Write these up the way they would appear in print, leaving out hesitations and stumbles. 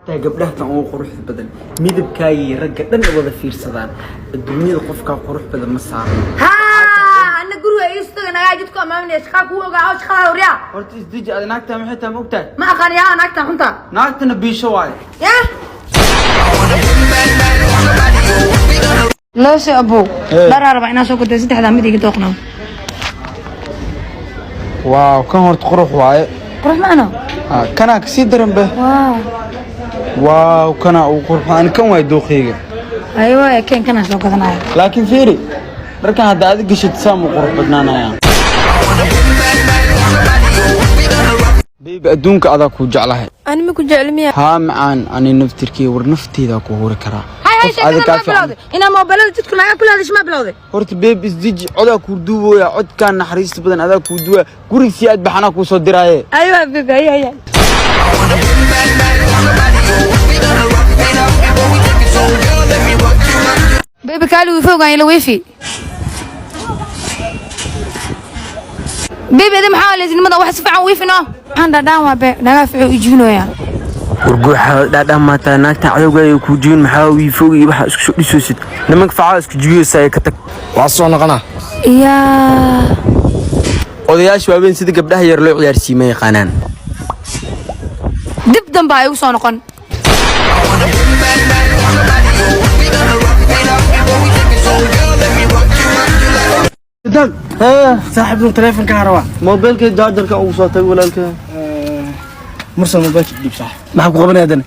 قبلها تاو قروح بدن ميدب كاي رجع دن ولا فير سدان الدنيا قفكا قروح بدن ما صار ها أنا قروي يستغنى أنا جيتكم أمامي أشخاص هو قاعد أشخاص وريا قلت إزديج أنا ناكتة محيطة مقتل ما أخاني أنا ناكتة خنتا ناكتة نبي شواي يا لو سي أبو دار 40 سوق كنت 6 مدي كتوقنا واو كان هرت قروح واي قروح معنا كان كسيد درم به واو كان وقروح أنا كم وايد دوخيجة أيوة كان سوق كذا لكن فيري ركان هذا أديك شيء تسامو قروح بدنا يعني بيبقى دونك هذا كوجعلها أنا ما كنت جعلميها ها معان أنا نفتركي ورنفتي ذا كهور كرا هاي شيء ما بلادي إنا ما بلادي تدخل معك كل هذا إيش ما بلادي هرت بيب إزديج عدا كردوه يا عد كان نحريست بدن هذا كردوه كوري سياد بحنا كوصدرايه أيوة بيبي هي بيبي قالوا فوق عن الويفي بيبي هذا محاولة إذا ما واحد سفع ويفي نو عند دعوة نافع يجينه يعني ورجوع دا ما تناك تعيو جاي كوجين محاوي فوق يبح شو يسوسد لما كفعل اسكجيو سايكتك وعصونا قناة يا odayaashu habeen sida gabdhaha yar loo ciyaarsiimay qanaan dib dambe ay u soo noqon dad saaxiibku telefoonka harawa mobilka jaajarka uu soo tagay walaalka مرسل موبايلك ديب صح maxaa ku qabanaydan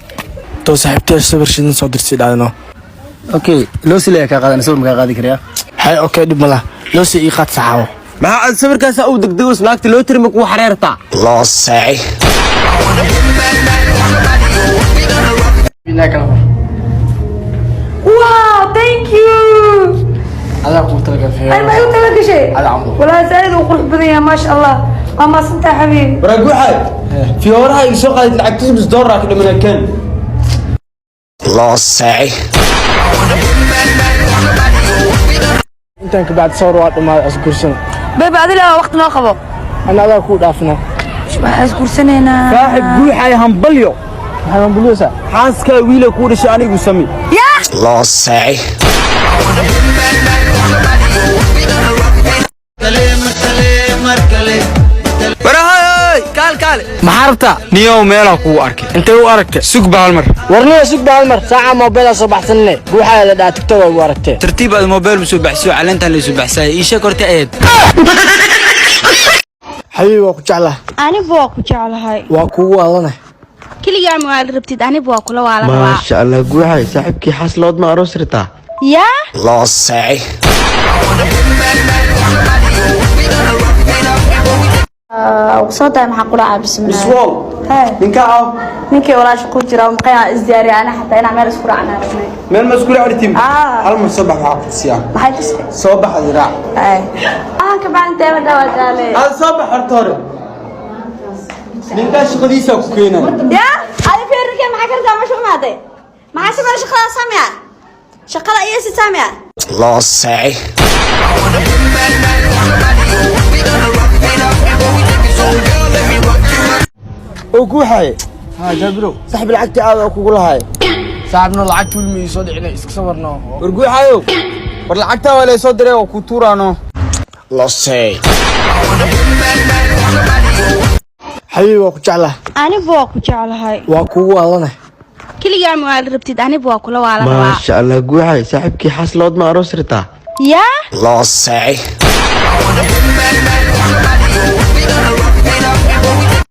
تو صاحبتي صبر شدن soo dirtay dhaadano okay loo silay ka qaadan sawir ma qaadi kariya hay okay dib mala loo si ii qaad saxaabo maxaa sawirkaas uu degdego snaagta loo tirma ku xareerta loo saay wow thank you هذا قلت لك في اي ما قلت لك شيء هذا عمرو ولا زايد وقرح بدنيا ما شاء الله ما صنت يا حبيبي baraaguxay fi horaha ii soo qaaday lacagtiisa bis dollar ka dhamaan kan loo saay intaan ka baad soo raad ma asgursan بيبي adila waqti noo qabo ana adaa ku dhaafna waxaan iskursanayna saaxib guuxay hambalyo waxaan buluusa xaaska wiila ku dhashay anigu sami ya loo saay barahay kaal maxarta niyo meela ku arkay intee u aragtay sug baal mar warniyo sug baa mar saaca mobile soo baxsanne guuxaa la dhaatay TikTok ugu aragtay tartiib aad mobile soo baxsiyo caleenta la soo baxsay isha korta eed حبيبي waa ku jeclahay anigu waa ku jeclahay waa kugu waalana kaliya ma aad rabtid anigu waa kula waalana ما شاء الله guuxay saaxibkii xaslood ma aroos rita ya loo saay وصوتها محقولة عابس منها iswow هاي ninka aw ninkii walaal shaqo jira oo maqayn isdiyaari ana xataa inaan meel isku raacnaa rabnay meel mas'uul artim Ah. hal mar sabax waxa ku siyaa maxay tusay soo baxay raac ay ka baan teema dawaadaale hal sabax horta hore ninka shaqadiisa ku keenay ya ay feerka maxaa ka rabtaa mashu maaday maxaa sabab shaqada saamiya shaqada iyo si saamiya loo saay oo guuxay ha jabro saxib lacagti aad oo kugu lahay saabno lacag kulmi soo dhicnay iska sabarno war guuxayo war lacagta wala soo diray oo ku tuuraano loo saay حبيبي waa ku jeclahay anigu waa ku jeclahay waa kugu waalana kaliya ma aad rabtid anigu waa kula waalana ما شاء الله guuxay saaxibkii xaslood ma aroos rita ya loo saay